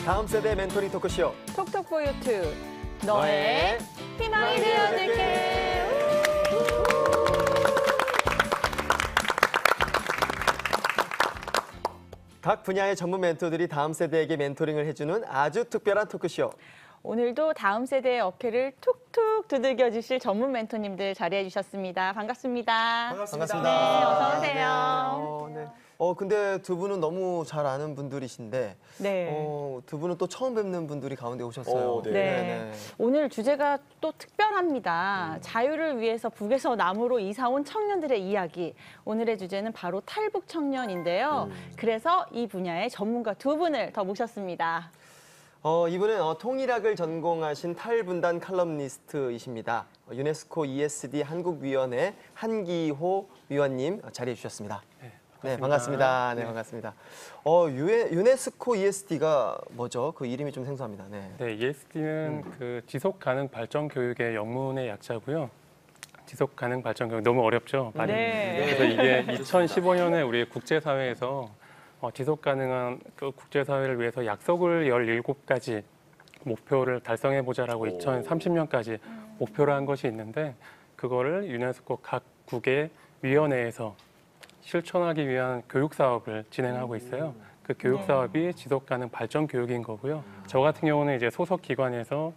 다음 세대 멘토링 토크쇼 톡톡포유2 너의 희망이 되어줄게. 각 분야의 전문 멘토들이 다음 세대에게 멘토링을 해주는 아주 특별한 토크쇼. 오늘도 다음 세대의 어깨를 툭툭 두들겨 주실 전문 멘토님들 자리해 주셨습니다. 반갑습니다. 반갑습니다. 네, 어서 오세요. 네. 근데 두 분은 너무 잘 아는 분들이신데 네. 두 분은 또 처음 뵙는 분들이 가운데 오셨어요. 네. 네. 오늘 주제가 또 특별합니다. 자유를 위해서 북에서 남으로 이사 온 청년들의 이야기. 오늘의 주제는 바로 탈북 청년인데요. 그래서 이 분야의 전문가 두 분을 더 모셨습니다. 이분은 통일학을 전공하신 탈분단 칼럼니스트이십니다. 유네스코 ESD 한국위원회 한기호 위원님 자리해 주셨습니다. 네, 반갑습니다. 네, 반갑습니다. 유네스코 ESD가 뭐죠? 그 이름이 좀 생소합니다. 네. 네, ESD는 그 지속 가능 발전 교육의 영문의 약자고요. 지속 가능 발전 교육 너무 어렵죠? 말이. 네. 그래서 이게 2015년에 우리 국제사회에서 지속 가능한 그 국제사회를 위해서 약속을 17가지 목표를 달성해 보자라고 2030년까지 목표를 한 것이 있는데 그거를 유네스코 각국의 위원회에서 실천하기 위한 교육 사업을 진행하고 있어요. 그 교육 사업이 지속 가능 발전 교육인 거고요. 저 같은 경우는 이제 소속 기관에서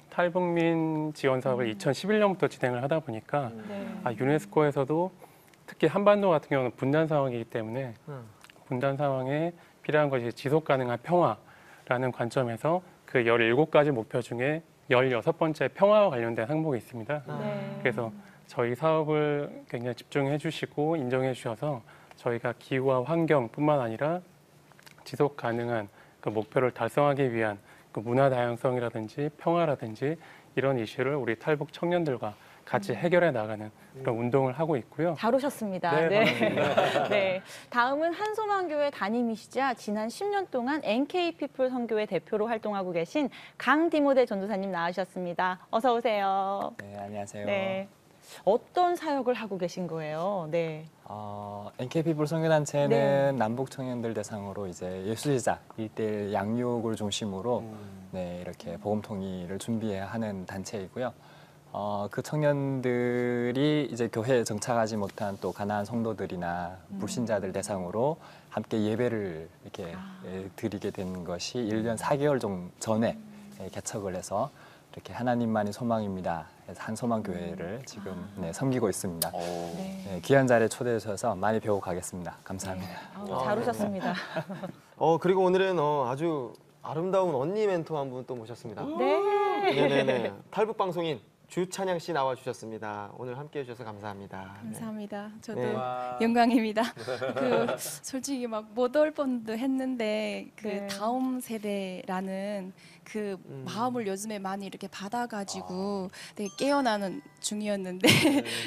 탈북민 지원 사업을 2011년부터 진행을 하다 보니까 유네스코에서도 특히 한반도 같은 경우는 분단 상황이기 때문에 분단 상황에 필요한 것이 지속 가능한 평화라는 관점에서 그 17가지 목표 중에 16번째 평화와 관련된 항목이 있습니다. 그래서 저희 사업을 굉장히 집중해 주시고 인정해 주셔서 저희가 기후와 환경뿐만 아니라 지속 가능한 그 목표를 달성하기 위한 그 문화 다양성이라든지 평화라든지 이런 이슈를 우리 탈북 청년들과 같이 해결해 나가는 그런 운동을 하고 있고요. 잘 오셨습니다. 네, 네. 다음은 한소망교회 담임이시자 지난 10년 동안 NK피플 선교회 대표로 활동하고 계신 강디모데 전도사님 나와주셨습니다. 어서 오세요. 네, 안녕하세요. 네. 어떤 사역을 하고 계신 거예요? 네. NK피플 선교단체는 남북 청년들 대상으로 이제 예수제자 1:1 양육을 중심으로 네, 이렇게 복음 통일을 준비하는 단체이고요. 그 청년들이 이제 교회에 정착하지 못한 또 가난한 성도들이나 불신자들 대상으로 함께 예배를 이렇게 드리게 된 것이 1년 4개월 좀 전에 개척을 해서 이렇게 하나님만이 소망입니다. 그래서 한소망교회를 지금 섬기고 있습니다. 네, 귀한 자리에 초대해 주셔서 많이 배우고 가겠습니다. 감사합니다. 잘 오셨습니다. 그리고 오늘은 아주 아름다운 언니 멘토 한 분 또 모셨습니다. 네네네. 탈북 방송인 주찬양 씨 나와주셨습니다. 오늘 함께해 주셔서 감사합니다. 감사합니다. 저도 네. 영광입니다. 솔직히 막 못 올 뻔도 했는데 다음 세대라는 그 마음을 요즘에 많이 이렇게 받아가지고 되게 깨어나는 중이었는데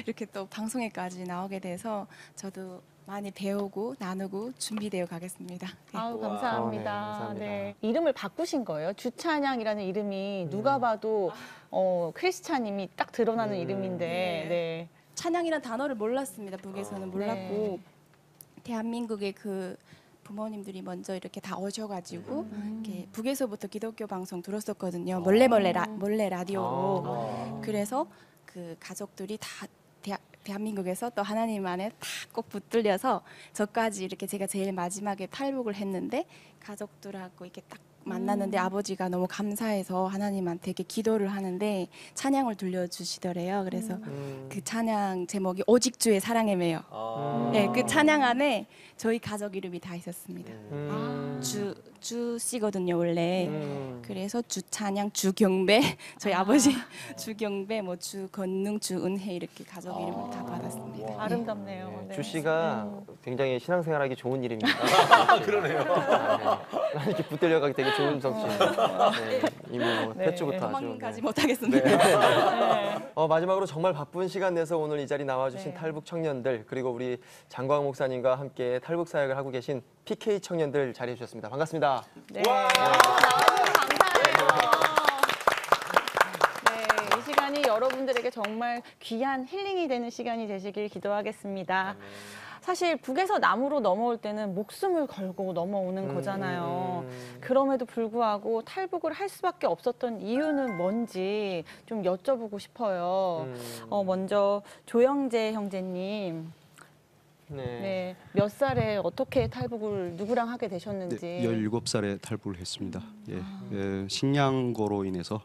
이렇게 또 방송에까지 나오게 돼서 저도 많이 배우고 나누고 준비되어 가겠습니다. 네. 아우, 감사합니다. 네, 감사합니다. 네. 이름을 바꾸신 거예요? 주찬양이라는 이름이 누가 봐도 크리스찬임이 딱 드러나는 이름인데. 네. 찬양이라는 단어를 몰랐습니다. 북에서는 몰랐고 대한민국의 그 부모님들이 먼저 이렇게 다 오셔가지고 이렇게 북에서부터 기독교 방송 들었었거든요. 몰래 라디오로. 그래서 그 가족들이 다 대한민국에서 또 하나님 안에 다 꼭 붙들려서 저까지 이렇게 제가 제일 마지막에 탈북을 했는데 가족들하고 이렇게 딱 만났는데 아버지가 너무 감사해서 하나님한테 이렇게 기도를 하는데 찬양을 들려주시더래요. 그래서 그 찬양 제목이 오직 주의 사랑에 매여. 네, 그 찬양 안에 저희 가족 이름이 다 있었습니다. 주 씨거든요 원래. 그래서 주찬양, 주경배, 저희 아버지 주경배, 뭐 주건능, 주은혜 이렇게 가족 이름을 다 받았습니다. 아름답네요. 네. 주 씨가 굉장히 신앙생활하기 좋은 이름입니다. 그러네요. 이렇게 붙들려가기 되게 좋은 성씨. 이모 태초부터 아주. 도망가지 못하겠습니다. 마지막으로 정말 바쁜 시간 내서 오늘 이 자리 나와주신 탈북 청년들 그리고 우리 장광 목사님과 함께 탈북 사역을 하고 계신 PK 청년들 자리해 주셨습니다. 반갑습니다. 네. 나와주셔서 감사해요. 네, 이 시간이 여러분들에게 정말 귀한 힐링이 되는 시간이 되시길 기도하겠습니다. 사실 북에서 남으로 넘어올 때는 목숨을 걸고 넘어오는 거잖아요. 그럼에도 불구하고 탈북을 할 수밖에 없었던 이유는 뭔지 좀 여쭤보고 싶어요. 먼저 조영재 형제님. 네. 몇 살에 어떻게 탈북을 누구랑 하게 되셨는지. 네, 17살에 탈북을 했습니다. 예, 식량고로 인해서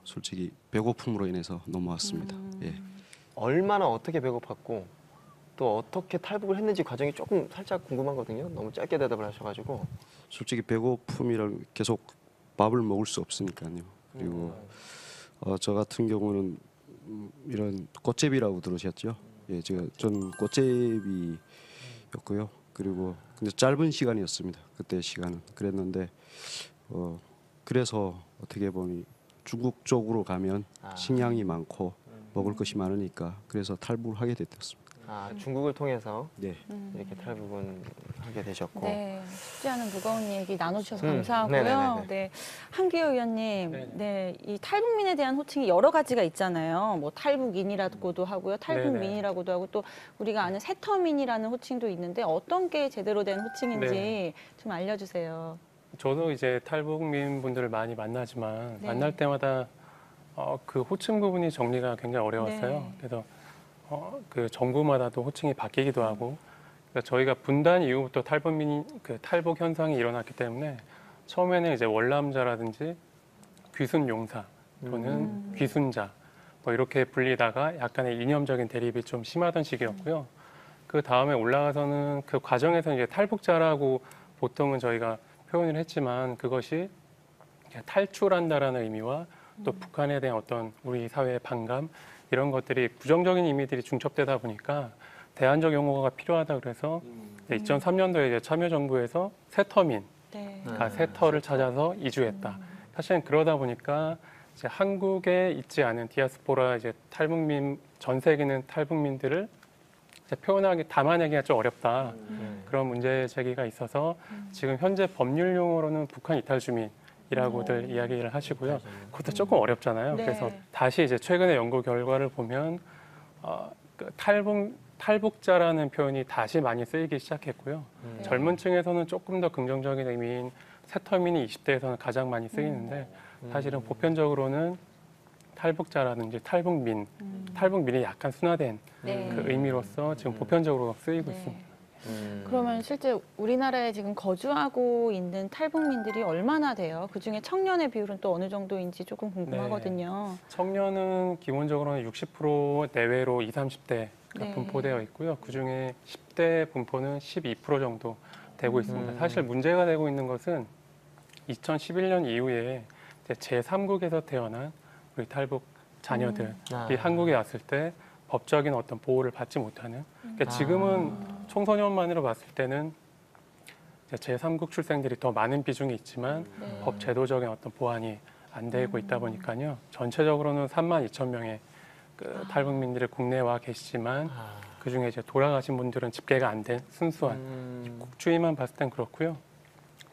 솔직히 배고픔으로 인해서 넘어왔습니다. 예. 얼마나 어떻게 배고팠고 또 어떻게 탈북을 했는지 과정이 조금 살짝 궁금하거든요. 너무 짧게 대답을 하셔가지고. 솔직히 배고픔이랑 계속 밥을 먹을 수 없으니까요. 그리고 저 같은 경우는 이런 꽃제비라고 들으셨죠? 예, 전 꽃제비였고요. 그리고 근데 짧은 시간이었습니다. 그때 시간은 그랬는데 그래서 어떻게 보니 중국 쪽으로 가면 식량이 많고 먹을 것이 많으니까 그래서 탈북을 하게 됐습니다. 중국을 통해서 네. 이렇게 탈북은 하게 되셨고. 네, 쉽지 않은 무거운 얘기 나눠주셔서 네네네네. 감사하고요. 네, 한기호 의원님, 네네. 네, 이 탈북민에 대한 호칭이 여러 가지가 있잖아요. 뭐 탈북인이라고도 하고요, 탈북민이라고도 하고 또 우리가 아는 세터민이라는 호칭도 있는데 어떤 게 제대로 된 호칭인지 네. 좀 알려주세요. 저도 이제 탈북민 분들을 많이 만나지만 네. 만날 때마다 그 호칭 부분이 정리가 굉장히 어려웠어요. 네. 그래서 그 정부마다도 호칭이 바뀌기도 하고, 그러니까 저희가 분단 이후부터 탈북 현상이 일어났기 때문에 처음에는 이제 월남자라든지 귀순용사 또는 귀순자 뭐 이렇게 불리다가 약간의 이념적인 대립이 좀 심하던 시기였고요. 그 다음에 올라가서는 그 과정에서 이제 탈북자라고 보통은 저희가 표현을 했지만 그것이 탈출한다라는 의미와 또 북한에 대한 어떤 우리 사회의 반감 이런 것들이 부정적인 의미들이 중첩되다 보니까 대안적 용어가 필요하다 그래서 2003년도에 이제 참여정부에서 세터민, 네. 그러니까 세터를 찾아서 이주했다. 사실은 그러다 보니까 이제 한국에 있지 않은 디아스포라 이제 탈북민 전 세계 있는 탈북민들을 이제 담아내기가 좀 어렵다. 그런 문제 제기가 있어서 지금 현재 법률 용어로는 북한 이탈 주민이라고들 이야기를 하시고요. 그것도 조금 어렵잖아요. 네. 그래서 다시 이제 최근의 연구 결과를 보면 그 탈북자라는 표현이 다시 많이 쓰이기 시작했고요. 젊은 층에서는 조금 더 긍정적인 의미인 세터민이 20대에서는 가장 많이 쓰이는데 사실은 보편적으로는 탈북자라든지 탈북민이 약간 순화된 네. 그 의미로서 지금 보편적으로 쓰이고 네. 있습니다. 그러면 실제 우리나라에 지금 거주하고 있는 탈북민들이 얼마나 돼요? 그중에 청년의 비율은 또 어느 정도인지 조금 궁금하거든요. 청년은 기본적으로는 60% 내외로 20, 30대가 네. 분포되어 있고요. 그중에 10대 분포는 12% 정도 되고 있습니다. 사실 문제가 되고 있는 것은 2011년 이후에 제3국에서 태어난 우리 탈북 자녀들이 한국에 왔을 때 법적인 어떤 보호를 받지 못하는. 그러니까 지금은 청소년만으로 봤을 때는 제3국 출생들이 더 많은 비중이 있지만 네. 법 제도적인 어떤 보완이 안 되고 있다 보니까요. 전체적으로는 32,000명의 그 탈북민들이 국내에 와 계시지만 그 중에 이제 돌아가신 분들은 집계가 안 된 순수한 국주의만 봤을 땐 그렇고요.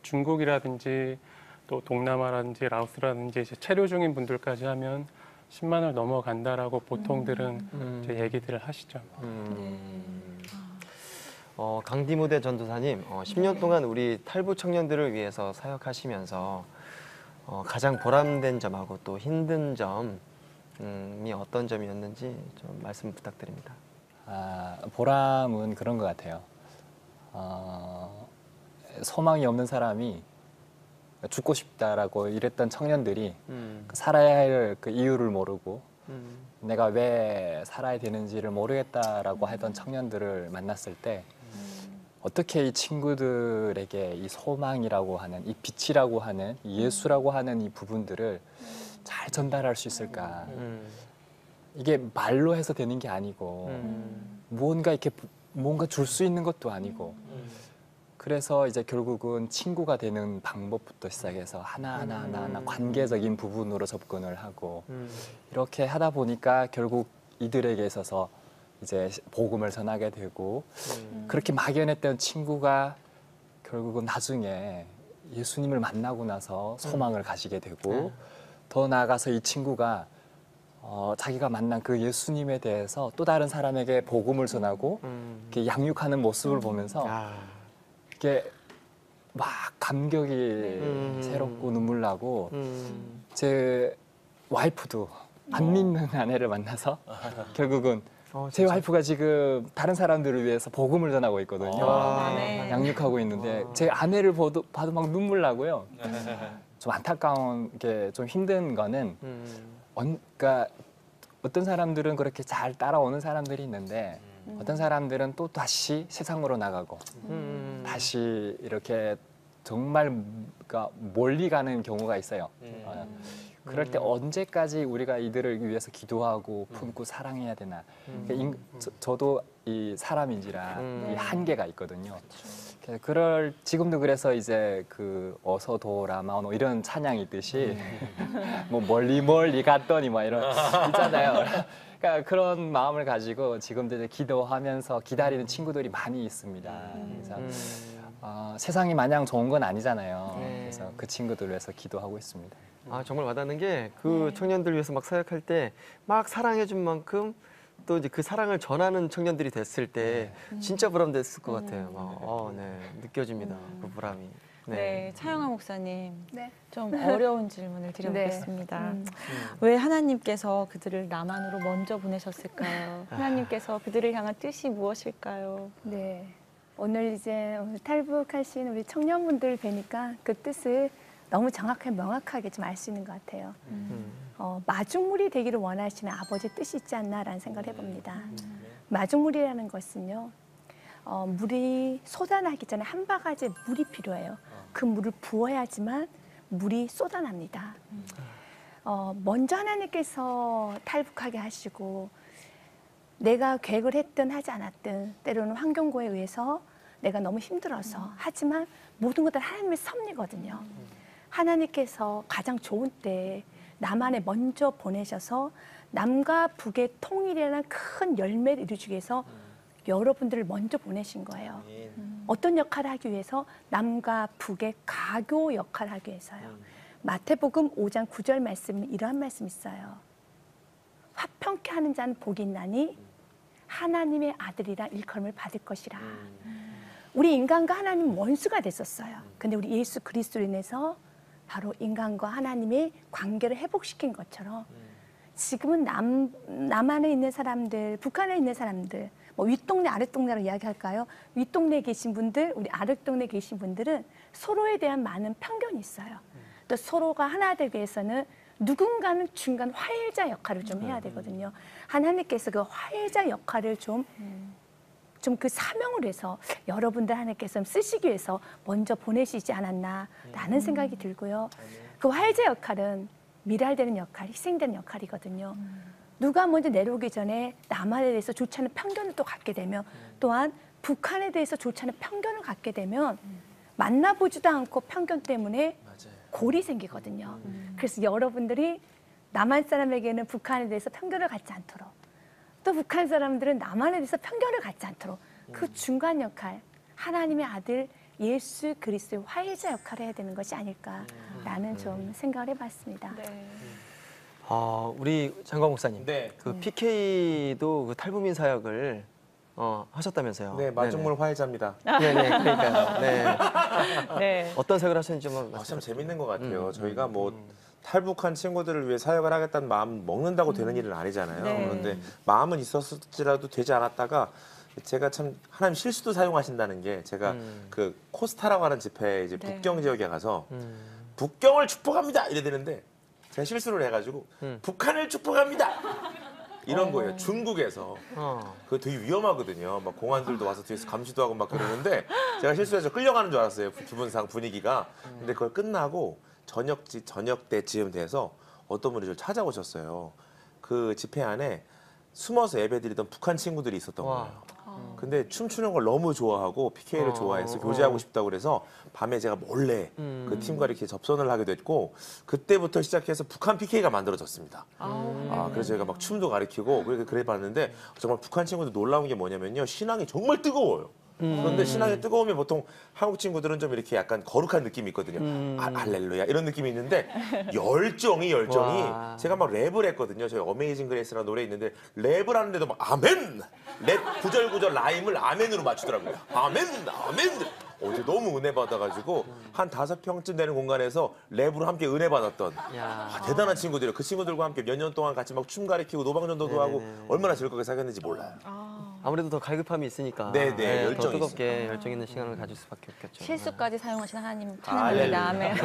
중국이라든지 또 동남아라든지 라오스라든지 이제 체류 중인 분들까지 하면 10만을 넘어간다라고 보통들은 이제 얘기들을 하시죠. 강디무대 전도사님, 10년 동안 우리 탈북 청년들을 위해서 사역하시면서 가장 보람된 점하고 또 힘든 점이 어떤 점이었는지 좀 말씀 부탁드립니다. 보람은 그런 것 같아요. 소망이 없는 사람이 죽고 싶다라고 이랬던 청년들이 살아야 할 그 이유를 모르고 내가 왜 살아야 되는지를 모르겠다라고 하던 청년들을 만났을 때 어떻게 이 친구들에게 이 소망이라고 하는 이 빛이라고 하는 이 예수라고 하는 이 부분들을 잘 전달할 수 있을까? 이게 말로 해서 되는 게 아니고 뭔가 줄 수 있는 것도 아니고 그래서 이제 결국은 친구가 되는 방법부터 시작해서 하나하나 관계적인 부분으로 접근을 하고 이렇게 하다 보니까 결국 이들에게 있어서 이제 복음을 전하게 되고 그렇게 막연했던 친구가 결국은 나중에 예수님을 만나고 나서 소망을 가지게 되고 더 나아가서 이 친구가 자기가 만난 그 예수님에 대해서 또 다른 사람에게 복음을 전하고 이렇게 양육하는 모습을 보면서 아, 이게 막 감격이 새롭고 눈물 나고 제 와이프도 안 믿는 아내를 만나서 결국은 제 와이프가 지금 다른 사람들을 위해서 복음을 전하고 있거든요. 네. 양육하고 있는데 제 아내를 봐도 막 눈물 나고요. 좀 안타까운 게 좀 힘든 거는 그러니까 어떤 사람들은 그렇게 잘 따라오는 사람들이 있는데 어떤 사람들은 또 다시 세상으로 나가고 다시 이렇게 정말 그러니까 멀리 가는 경우가 있어요. 그럴 때 언제까지 우리가 이들을 위해서 기도하고 품고 사랑해야 되나? 그러니까 저도 이 사람인지라 이 한계가 있거든요. 지금도 그래서 이제 그 어서 도라마오노 이런 찬양이 있듯이 뭐 멀리 갔더니 막 이런 있잖아요. 그러니까 그런 마음을 가지고 지금도 이제 기도하면서 기다리는 친구들이 많이 있습니다. 그래서 세상이 마냥 좋은 건 아니잖아요. 그래서 그 친구들 위해서 기도하고 있습니다. 아, 정말 와닿는 게 그 청년들 위해서 막 사역할 때 막 사랑해준 만큼 또 이제 그 사랑을 전하는 청년들이 됐을 때 진짜 보람됐을 것 같아요. 막, 네, 느껴집니다. 그 보람이. 네, 차영아 목사님. 네. 좀 어려운 질문을 드려보겠습니다. 왜 하나님께서 그들을 남한으로 먼저 보내셨을까요? 하나님께서 그들을 향한 뜻이 무엇일까요? 네. 오늘 탈북하신 우리 청년분들 뵈니까 그 뜻을 너무 정확하게 명확하게 좀 알 수 있는 것 같아요. 마중물이 되기를 원하시는 아버지의 뜻이 있지 않나라는 생각을 해봅니다. 마중물이라는 것은요. 물이 쏟아나기 전에 한 바가지 물이 필요해요. 그 물을 부어야지만 물이 쏟아납니다. 먼저 하나님께서 탈북하게 하시고 내가 계획을 했든 하지 않았든 때로는 환경고에 의해서 내가 너무 힘들어서 하지만 모든 것들 하나님의 섭리거든요. 하나님께서 가장 좋은 때에 남한에 먼저 보내셔서 남과 북의 통일이라는 큰 열매를 이루기 위해서 여러분들을 먼저 보내신 거예요. 어떤 역할을 하기 위해서? 남과 북의 가교 역할을 하기 위해서요. 마태복음 5장 9절 말씀에 이러한 말씀이 있어요. 화평케 하는 자는 복이 있나니 하나님의 아들이라 일컬음을 받을 것이라. 우리 인간과 하나님 원수가 됐었어요. 근데 우리 예수 그리스도로 인해서 바로 인간과 하나님의 관계를 회복시킨 것처럼 지금은 남한에 있는 사람들, 북한에 있는 사람들, 뭐 윗동네 아랫동네로 이야기할까요? 윗동네에 계신 분들, 우리 아랫동네에 계신 분들은 서로에 대한 많은 편견이 있어요. 또 서로가 하나 되기 위해서는 누군가는 중간 화해자 역할을 좀 해야 되거든요. 하나님께서 그 화해자 역할을 좀 그 사명을 해서 여러분들 하나님께서 쓰시기 위해서 먼저 보내시지 않았나라는 생각이 들고요. 그 화해자 역할은 미랄되는 역할, 희생되는 역할이거든요. 누가 먼저 내려오기 전에 남한에 대해서 좋지 않은 편견을 또 갖게 되면 또한 북한에 대해서 좋지 않은 편견을 갖게 되면 만나보지도 않고 편견 때문에 골이 생기거든요. 그래서 여러분들이 남한 사람에게는 북한에 대해서 편견을 갖지 않도록 또 북한 사람들은 남한에 대해서 편견을 갖지 않도록 그 중간 역할, 하나님의 아들 예수 그리스도의 화해자 역할을 해야 되는 것이 아닐까라는 좀 생각을 해봤습니다. 네. 우리 장광 목사님, 네. 그 PK도 그 탈북민 사역을 하셨다면서요? 네, 마중물 화해자입니다. 네네, 그러니까요. 네. 네. 어떤 사역을 하셨는지 한번 참 말씀. 재밌는 것 같아요. 저희가 뭐 탈북한 친구들을 위해 사역을 하겠다는 마음 먹는다고 되는 일은 아니잖아요. 네. 그런데 마음은 있었을지라도 되지 않았다가 제가 참 하나님 실수도 사용하신다는 게 제가 그 코스타라고 하는 집회에 이제 네. 북경 지역에 가서 북경을 축복합니다 이래 되는데 제가 실수를 해가지고 북한을 축복합니다 이런 거예요. 중국에서. 그거 되게 위험하거든요. 막 공안들도 와서 뒤에서 감시도 하고 막 그러는데 제가 실수해서 끌려가는 줄 알았어요. 기분상 분위기가. 근데 그걸 끝나고 저녁 때쯤 돼서 어떤 분이 저를 찾아오셨어요. 그 집회 안에 숨어서 예배드리던 북한 친구들이 있었던 거예요. 근데 춤추는 걸 너무 좋아하고 PK를 좋아해서 교제하고 싶다고 그래서 밤에 제가 몰래 그 팀과 이렇게 접선을 하게 됐고 그때부터 시작해서 북한 PK가 만들어졌습니다. 그래서 제가 막 춤도 가르치고 그래 봤는데 정말 북한 친구들 놀라운 게 뭐냐면요. 신앙이 정말 뜨거워요. 그런데 신앙이 뜨거우면 보통 한국 친구들은 좀 이렇게 약간 거룩한 느낌이 있거든요. 할렐루야 이런 느낌이 있는데 열정이 와. 제가 막 랩을 했거든요. 저희 어메이징 그레이스라는 노래 있는데 랩을 하는데도 막 아멘 랩 구절 라임을 아멘으로 맞추더라고요. 아멘. 어제 너무 은혜 받아가지고 한 5평쯤 되는 공간에서 랩으로 함께 은혜 받았던 대단한 친구들이에요. 그 친구들과 함께 몇 년 동안 같이 막 춤 가리키고 노방전도도 하고 얼마나 즐겁게 사귀었는지 몰라요. 아무래도 더 갈급함이 있으니까 네, 더 열정이 뜨겁게 열정 있는 시간을 가질 수밖에 없겠죠. 실수까지 사용하신 하나님 할렐루야. 찬양합니다. 아멘.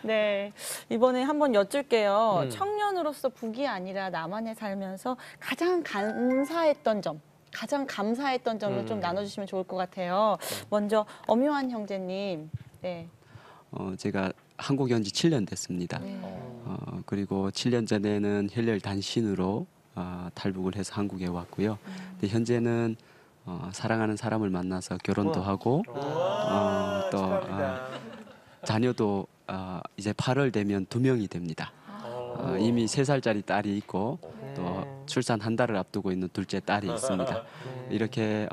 네, 이번에 한번 여쭐게요. 청년으로서 북이 아니라 남한에 살면서 가장 감사했던 점, 가장 감사했던 점을 좀 나눠주시면 좋을 것 같아요. 먼저 엄요한 형제님. 네. 제가 한국에 온 지 7년 됐습니다. 그리고 7년 전에는 혈혈 단신으로 탈북을 해서 한국에 왔고요. 근데 현재는 사랑하는 사람을 만나서 결혼도 하고 또 자녀도 이제 8월 되면 2명이 됩니다. 이미 3살짜리 딸이 있고 또 출산 1달을 앞두고 있는 둘째 딸이 있습니다. 이렇게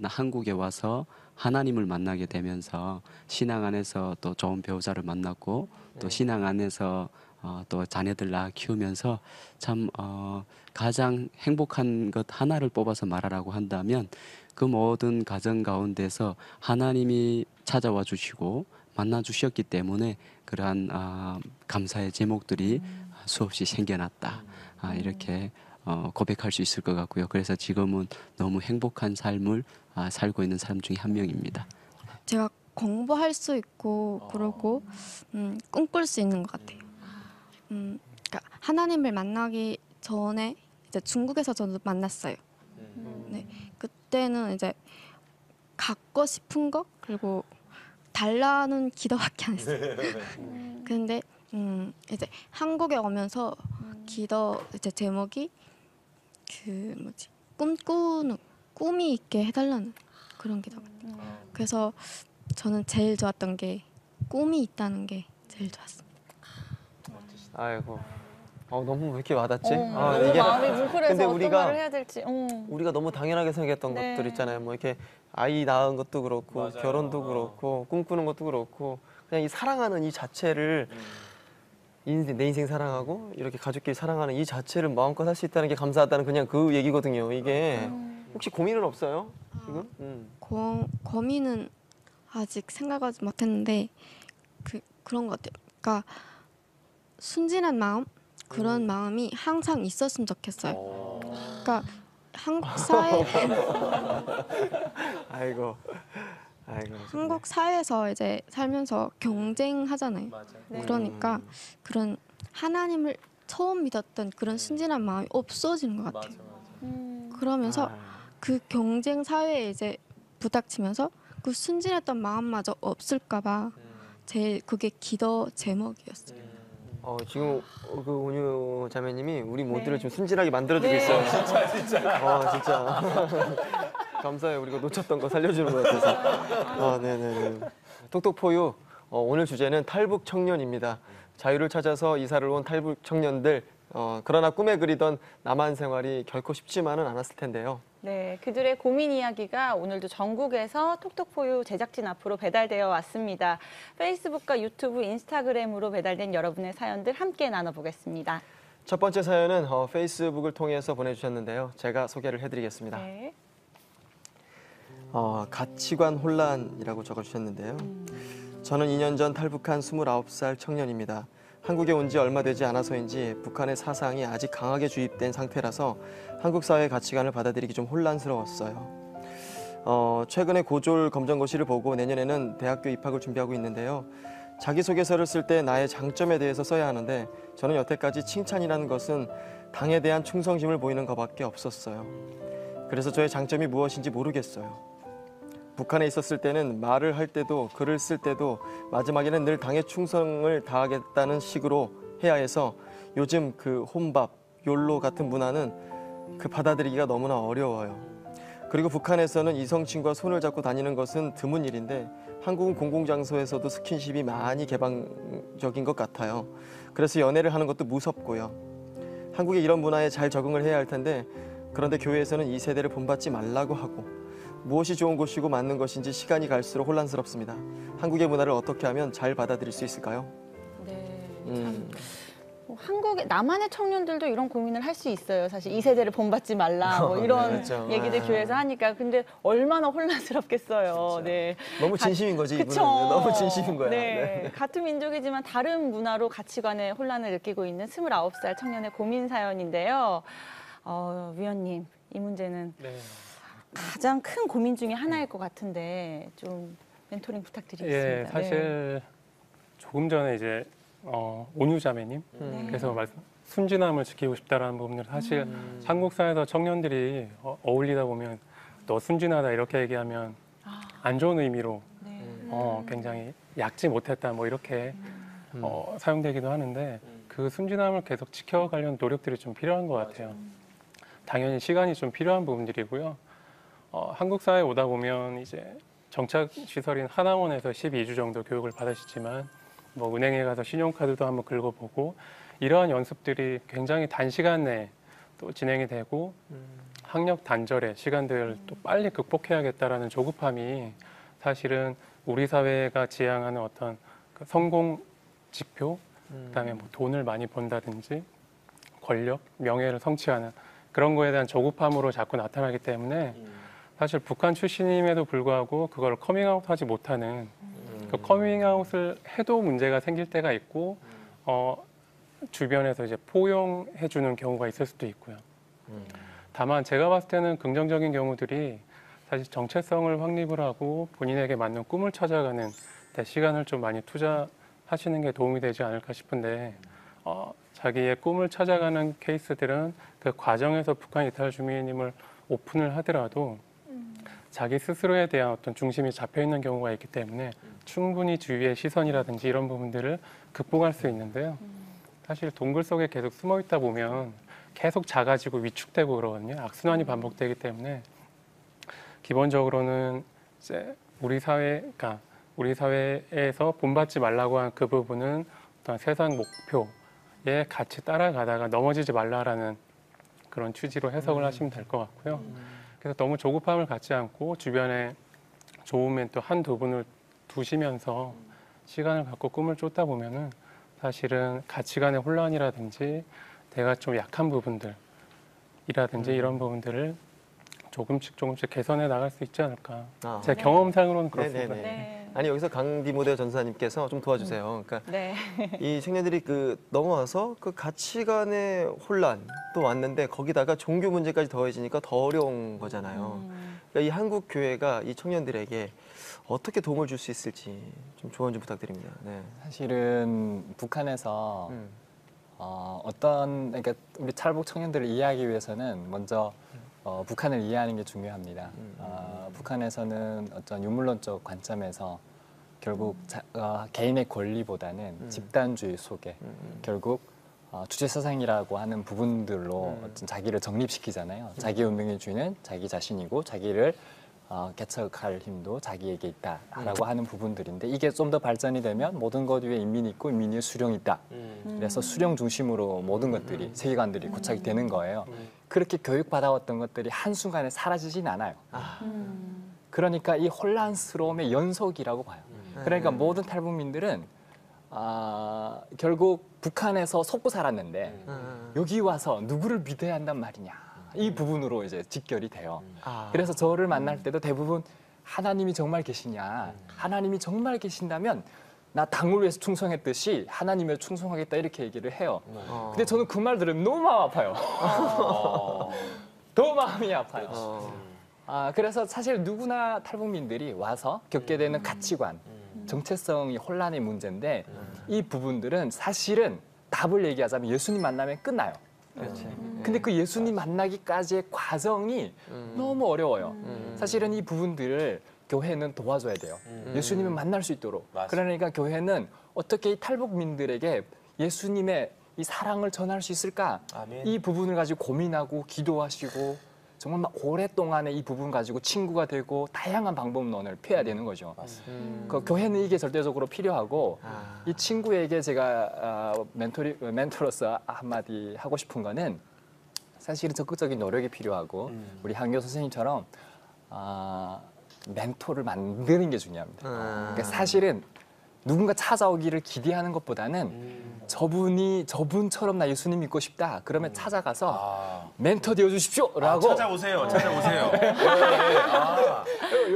한국에 와서 하나님을 만나게 되면서 신앙 안에서 또 좋은 배우자를 만났고 또 신앙 안에서 또 자녀들 낳아 키우면서 참 가장 행복한 것 하나를 뽑아서 말하라고 한다면 그 모든 가정 가운데서 하나님이 찾아와 주시고 만나 주셨기 때문에 그러한 감사의 제목들이 수없이 생겨났다. 이렇게 고백할 수 있을 것 같고요. 그래서 지금은 너무 행복한 삶을 살고 있는 사람 중에 한 명입니다. 제가 공부할 수 있고 그러고 꿈꿀 수 있는 것 같아요. 그러니까 하나님을 만나기 전에 이제 중국에서 저도 만났어요. 네, 그때는 이제 갖고 싶은 거 그리고 달라는 기도밖에 안 했어요. 근데 이제 한국에 오면서 기도 이제 제목이 그 뭐지 꿈꾸는 꿈이 있게 해달라는 그런 기도 같아요. 그래서 저는 제일 좋았던 게 꿈이 있다는 게 제일 좋았습니다. 아이고. 너무 왜 이렇게 와닿지? 너무 마음이 뭉클해서 근데 어떤 말을 해야 될지. 우리가 너무 당연하게 생각했던 네. 것들 있잖아요. 뭐 이렇게 아이 낳은 것도 그렇고 맞아요. 결혼도 그렇고 꿈꾸는 것도 그렇고 그냥 이 사랑하는 이 자체를 내 인생 사랑하고 이렇게 가족끼리 사랑하는 이 자체를 마음껏 할 수 있다는 게 감사하다는 그냥 그 얘기거든요. 이게 혹시 고민은 없어요? 지금? 고민은 아직 생각하지 못했는데 그런 것 같아요. 그러니까 순진한 마음 그런 마음이 항상 있었으면 좋겠어요. 그러니까 한국 사회 아이고. 한국 사회에서 이제 살면서 경쟁하잖아요. 그러니까 그런 하나님을 처음 믿었던 그런 순진한 마음이 없어지는 것 같아요. 그러면서 그 경쟁 사회에 이제 부닥치면서 그 순진했던 마음마저 없을까봐 제일 그게 기도 제목이었어요. 지금 그 온유 자매님이 우리 모두를 좀 순진하게 만들어주고 있어요. 진짜. 진짜. 감사해요. 우리가 놓쳤던 거 살려주는 것 같아서. 네네네. 톡톡포유 오늘 주제는 탈북 청년입니다. 자유를 찾아서 이사를 온 탈북 청년들. 그러나 꿈에 그리던 남한 생활이 결코 쉽지만은 않았을 텐데요. 네, 그들의 고민 이야기가 오늘도 전국에서 톡톡포유 제작진 앞으로 배달되어 왔습니다. 페이스북과 유튜브, 인스타그램으로 배달된 여러분의 사연들 함께 나눠보겠습니다. 첫 번째 사연은 페이스북을 통해서 보내주셨는데요. 제가 소개를 해드리겠습니다. 네. 가치관 혼란이라고 적어주셨는데요. 저는 2년 전 탈북한 29살 청년입니다. 한국에 온 지 얼마 되지 않아서인지 북한의 사상이 아직 강하게 주입된 상태라서 한국 사회의 가치관을 받아들이기 좀 혼란스러웠어요. 최근에 고졸 검정고시를 보고 내년에는 대학교 입학을 준비하고 있는데요. 자기소개서를 쓸 때 나의 장점에 대해서 써야 하는데 저는 여태까지 칭찬이라는 것은 당에 대한 충성심을 보이는 것밖에 없었어요. 그래서 저의 장점이 무엇인지 모르겠어요. 북한에 있었을 때는 말을 할 때도 글을 쓸 때도 마지막에는 늘 당에 충성을 다하겠다는 식으로 해야 해서 요즘 그 혼밥, 욜로 같은 문화는 받아들이기가 너무나 어려워요. 그리고 북한에서는 이성친구와 손을 잡고 다니는 것은 드문 일인데 한국은 공공장소에서도 스킨십이 많이 개방적인 것 같아요. 그래서 연애를 하는 것도 무섭고요. 한국의 이런 문화에 잘 적응을 해야 할 텐데 그런데 교회에서는 이 세대를 본받지 말라고 하고 무엇이 좋은 곳이고 맞는 것인지 시간이 갈수록 혼란스럽습니다. 한국의 문화를 어떻게 하면 잘 받아들일 수 있을까요? 네, 참. 한국의 남한의 청년들도 이런 고민을 할 수 있어요. 사실 2세대를 본받지 말라 뭐 이런 그렇죠. 얘기들 교회에서 하니까 근데 얼마나 혼란스럽겠어요. 네. 너무 진심인 거지 이분은. 그쵸. 너무 진심인 거야. 네. 같은 민족이지만 다른 문화로 가치관의 혼란을 느끼고 있는 29살 청년의 고민 사연인데요. 위원님, 이 문제는 네. 가장 큰 고민 중에 하나일 것 같은데 좀 멘토링 부탁드리겠습니다. 예, 사실 조금 전에 이제 온유자매님 그래서 순진함을 지키고 싶다라는 부분들 사실 한국 사회에서 청년들이 어울리다 보면 너 순진하다 이렇게 얘기하면 안 좋은 의미로 굉장히 약지 못했다 뭐 이렇게 사용되기도 하는데 그 순진함을 계속 지켜가려는 노력들이 좀 필요한 것 같아요. 당연히 시간이 좀 필요한 부분들이고요. 한국 사회에 오다 보면 이제 정착 시설인 하나원에서 12주 정도 교육을 받으시지만 뭐 은행에 가서 신용카드도 한번 긁어보고 이러한 연습들이 굉장히 단시간 내에 또 진행이 되고 학력 단절의 시간들을 또 빨리 극복해야겠다라는 조급함이 사실은 우리 사회가 지향하는 어떤 그 성공 지표, 그다음에 뭐 돈을 많이 번다든지 권력, 명예를 성취하는 그런 거에 대한 조급함으로 자꾸 나타나기 때문에 사실 북한 출신임에도 불구하고 그걸 커밍아웃하지 못하는 그 커밍아웃을 해도 문제가 생길 때가 있고 주변에서 이제 포용해주는 경우가 있을 수도 있고요. 다만 제가 봤을 때는 긍정적인 경우들이 사실 정체성을 확립을 하고 본인에게 맞는 꿈을 찾아가는 데 시간을 좀 많이 투자하시는 게 도움이 되지 않을까 싶은데 자기의 꿈을 찾아가는 케이스들은 그 과정에서 북한 이탈 주민임을 오픈을 하더라도 자기 스스로에 대한 어떤 중심이 잡혀 있는 경우가 있기 때문에 충분히 주위의 시선이라든지 이런 부분들을 극복할 수 있는데요. 사실 동굴 속에 계속 숨어 있다 보면 계속 작아지고 위축되고 그러거든요. 악순환이 반복되기 때문에 기본적으로는 이제 우리 사회에서 본받지 말라고 한 그 부분은 어떤 세상 목표에 같이 따라가다가 넘어지지 말라라는 그런 취지로 해석을 하시면 될 것 같고요. 그래서 너무 조급함을 갖지 않고 주변에 좋은 멘토 한두 분을 두시면서 시간을 갖고 꿈을 쫓다 보면은 사실은 가치관의 혼란이라든지 내가 좀 약한 부분들이라든지 이런 부분들을 조금씩 개선해 나갈 수 있지 않을까. 제 경험상으로는 그렇습니다. 아니 여기서 강디모데 전사님께서 좀 도와주세요. 그러니까 이 청년들이 넘어와서 그 가치관의 혼란도 왔는데 거기다가 종교 문제까지 더해지니까 더 어려운 거잖아요. 그러니까 이 한국 교회가 이 청년들에게 어떻게 도움을 줄 수 있을지 좀 조언 좀 부탁드립니다. 네. 사실은 북한에서 그러니까 우리 탈북 청년들을 이해하기 위해서는 먼저 북한을 이해하는 게 중요합니다. 북한에서는 어떤 유물론적 관점에서 결국 개인의 권리보다는 집단주의 속에 결국 주체사상이라고 하는 부분들로 어떤 자기를 정립시키잖아요. 자기 운명의 주인은 자기 자신이고 자기를 개척할 힘도 자기에게 있다라고 하는 부분들인데 이게 좀 더 발전이 되면 모든 것 위에 인민이 있고 인민 위에 수령이 있다. 그래서 수령 중심으로 모든 것들이 세계관들이 고착이 되는 거예요. 그렇게 교육받아왔던 것들이 한순간에 사라지진 않아요. 그러니까 이 혼란스러움의 연속이라고 봐요. 그러니까 모든 탈북민들은 결국 북한에서 속고 살았는데 여기 와서 누구를 믿어야 한단 말이냐. 이 부분으로 이제 직결이 돼요. 그래서 저를 만날 때도 대부분 하나님이 정말 계시냐. 하나님이 정말 계신다면 나 당을 위해서 충성했듯이 하나님에 충성하겠다 이렇게 얘기를 해요. 근데 저는 그 말 들으면 너무 마음 아파요. 더 마음이 아파요. 그래서 사실 누구나 탈북민들이 와서 겪게 되는 가치관, 정체성이 혼란의 문제인데 이 부분들은 사실은 답을 얘기하자면 예수님 만나면 끝나요. 근데 그 예수님 만나기까지의 과정이 너무 어려워요. 사실은 이 부분들을 교회는 도와줘야 돼요. 예수님을 만날 수 있도록. 그러니까 교회는 어떻게 이 탈북민들에게 예수님의 이 사랑을 전할 수 있을까? 이 부분을 가지고 고민하고 기도하시고 정말 막 오랫동안에 이 부분 가지고 친구가 되고 다양한 방법론을 펴야 되는 거죠. 그 교회는 이게 절대적으로 필요하고 이 친구에게 제가 멘토로서 한마디 하고 싶은 거는 사실은 적극적인 노력이 필요하고 우리 한교 선생님처럼 멘토를 만드는 게 중요합니다. 그러니까 사실은 누군가 찾아오기를 기대하는 것보다는 저분처럼 나 예수님 믿고 싶다. 그러면 찾아가서 멘토 되어 주십시오라고 찾아오세요.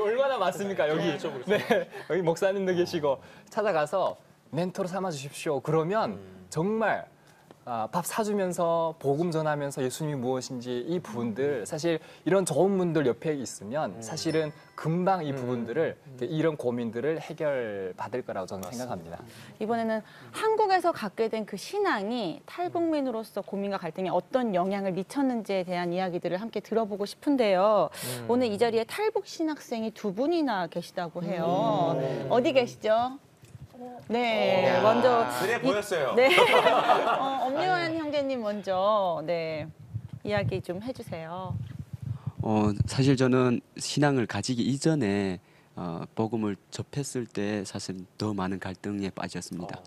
얼마나 많습니까 여기? 네, 여기 목사님도 계시고 찾아가서 멘토로 삼아 주십시오. 그러면 정말 밥 사주면서 복음 전하면서 예수님이 무엇인지 이 부분들 사실 이런 좋은 분들 옆에 있으면 사실은 금방 이 부분들을 이런 고민들을 해결받을 거라고 저는 생각합니다. 이번에는 한국에서 갖게 된 그 신앙이 탈북민으로서 고민과 갈등에 어떤 영향을 미쳤는지에 대한 이야기들을 함께 들어보고 싶은데요. 오늘 이 자리에 탈북 신학생이 2분이나 계시다고 해요. 어디 계시죠? 네, 먼저 그래 보였어요. 네, 엄유한 형제님 먼저 이야기 좀 해주세요. 사실 저는 신앙을 가지기 이전에 복음을 접했을 때 사실 더 많은 갈등에 빠졌습니다.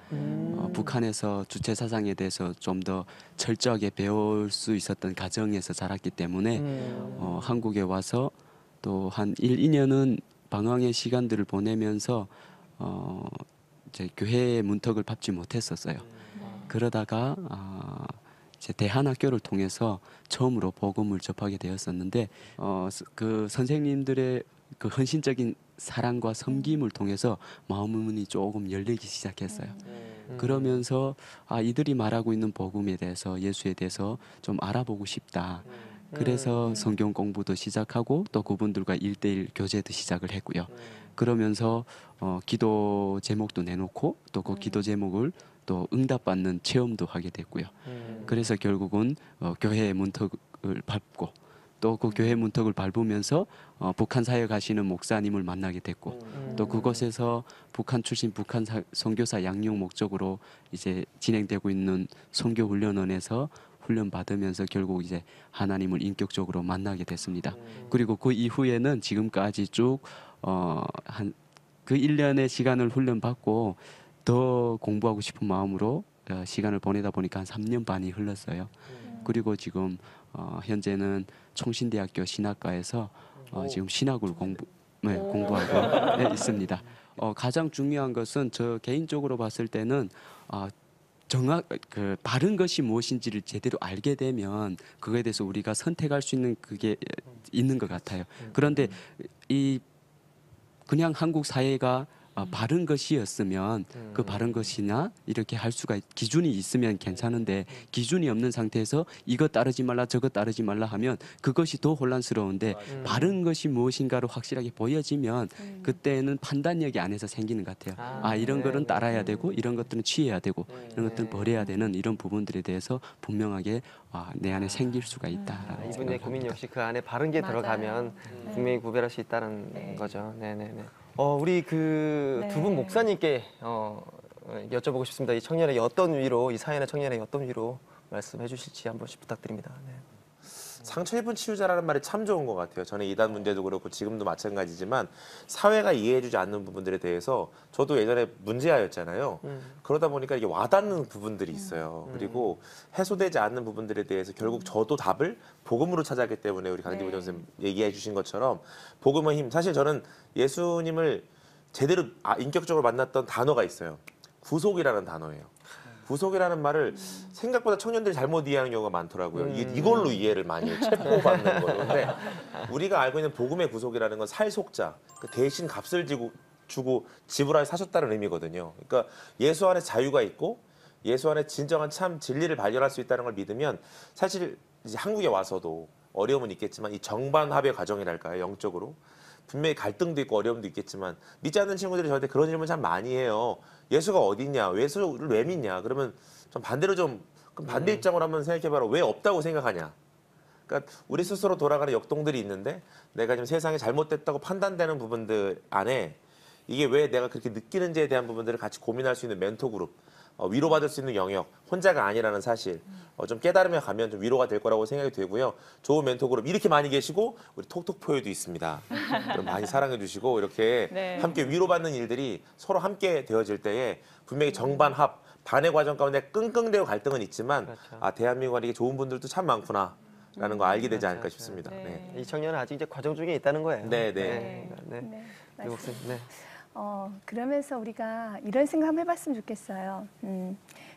북한에서 주체 사상에 대해서 좀 더 철저하게 배울 수 있었던 가정에서 자랐기 때문에 한국에 와서 또 한 1, 2년은 방황의 시간들을 보내면서 이제 교회의 문턱을 밟지 못했었어요. 그러다가 이제 대한학교를 통해서 처음으로 복음을 접하게 되었었는데 그 선생님들의 그 헌신적인 사랑과 섬김을 통해서 마음문이 조금 열리기 시작했어요. 그러면서 이들이 말하고 있는 복음에 대해서 예수에 대해서 좀 알아보고 싶다. 그래서 성경 공부도 시작하고 또 그분들과 1대1 교제도 시작을 했고요. 그러면서 기도 제목도 내놓고 또 그 기도 제목을 또 응답받는 체험도 하게 됐고요. 그래서 결국은 교회의 문턱을 밟고 또 그 교회 문턱을 밟으면서 북한 사역 하시는 목사님을 만나게 됐고 또 그곳에서 북한 출신 북한 선교사 양육 목적으로 이제 진행되고 있는 선교훈련원에서 훈련 받으면서 결국 이제 하나님을 인격적으로 만나게 됐습니다. 그리고 그 이후에는 지금까지 쭉 한 그 1년의 시간을 훈련 받고 더 공부하고 싶은 마음으로 시간을 보내다 보니까 한 3년 반이 흘렀어요. 그리고 지금 현재는 총신대학교 신학과에서 지금 신학을 공부하고 있습니다. 가장 중요한 것은 저 개인적으로 봤을 때는 바른 것이 무엇인지를 제대로 알게 되면 그거에 대해서 우리가 선택할 수 있는 그게 있는 것 같아요. 그런데 그냥 한국 사회가 바른 것이었으면 그 바른 것이나 이렇게 할 수가 기준이 있으면 괜찮은데 기준이 없는 상태에서 이것 따르지 말라 저것 따르지 말라 하면 그것이 더 혼란스러운데 바른 것이 무엇인가로 확실하게 보여지면 그때는 판단력이 안에서 생기는 것 같아요. 이런 거는 따라야 되고 이런 것들은 취해야 되고 이런 것들은 버려야 되는 이런 부분들에 대해서 분명하게 내 안에 생길 수가 있다라는 이분의 고민 역시 그 안에 바른 게 들어가면 분명히 구별할 수 있다는 거죠. 네네네. 우리 그 두 분 목사님께 여쭤보고 싶습니다. 이 청년에게 어떤 위로, 이 사연의 청년에게 어떤 위로 말씀해 주실지 한 번씩 부탁드립니다. 네. 상처 입은 치유자라는 말이 참 좋은 것 같아요. 저는 이단 문제도 그렇고 지금도 마찬가지지만 사회가 이해해주지 않는 부분들에 대해서 저도 예전에 문제아였잖아요. 그러다 보니까 이게 와닿는 부분들이 있어요. 그리고 해소되지 않는 부분들에 대해서 결국 저도 답을 복음으로 찾았기 때문에 우리 강진보 선생님 얘기해 주신 것처럼 복음의 힘. 사실 저는 예수님을 제대로 인격적으로 만났던 단어가 있어요. 구속이라는 단어예요. 구속이라는 말을 생각보다 청년들이 잘못 이해하는 경우가 많더라고요. 이걸로 이해를 많이 해요. 체포받는 거로. 근데 우리가 알고 있는 복음의 구속이라는 건 살속자, 그 대신 값을 주고 지불하여 사셨다는 의미거든요. 그러니까 예수 안에 자유가 있고 예수 안에 진정한 참 진리를 발견할 수 있다는 걸 믿으면 사실 이제 한국에 와서도 어려움은 있겠지만 이 정반합의 과정이랄까요, 영적으로. 분명히 갈등도 있고 어려움도 있겠지만 믿지 않는 친구들이 저한테 그런 질문 참 많이 해요. 예수가 어디 있냐? 예수를 왜 믿냐? 그러면 좀 반대로 그럼 반대 입장으로 한번 생각해봐라. 왜 없다고 생각하냐? 그러니까 우리 스스로 돌아가는 역동들이 있는데 내가 지금 세상에 잘못됐다고 판단되는 부분들 안에 이게 왜 내가 그렇게 느끼는지에 대한 부분들을 같이 고민할 수 있는 멘토 그룹, 위로받을 수 있는 영역, 혼자가 아니라는 사실 좀 깨달으며 가면 좀 위로가 될 거라고 생각이 되고요. 좋은 멘토 그룹 이렇게 많이 계시고 우리 톡톡포에도 있습니다. 많이 사랑해 주시고 이렇게 함께 위로받는 일들이 서로 함께 되어질 때에 분명히 정반합, 반의 과정 가운데 끙끙대고 갈등은 있지만 대한민국에 이게 좋은 분들도 참 많구나. 거 알게 되지 않을까 싶습니다. 네. 네. 이 청년은 아직 이제 과정 중에 있다는 거예요. 네, 네. 네. 네, 네. 목사님, 네. 그러면서 우리가 이런 생각 한번 해봤으면 좋겠어요.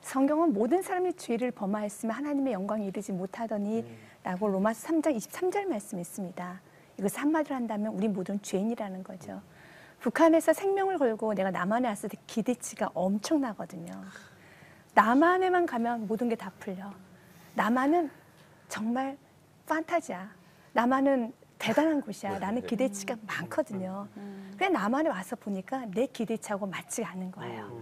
성경은 모든 사람이 죄를 범하였으면 하나님의 영광에 이르지 못하더니 라고 로마서 3장 23절 말씀이 있습니다. 이것을 한마디로 한다면 우리 모두는 죄인이라는 거죠. 북한에서 생명을 걸고 내가 남한에 왔을 때 기대치가 엄청나거든요. 남한에만 가면 모든 게 다 풀려. 남한은 정말 판타지야. 남한은 대단한 곳이야. 라는 기대치가 많거든요. 그래 남한에 와서 보니까 내 기대치하고 맞지가 않는 거예요.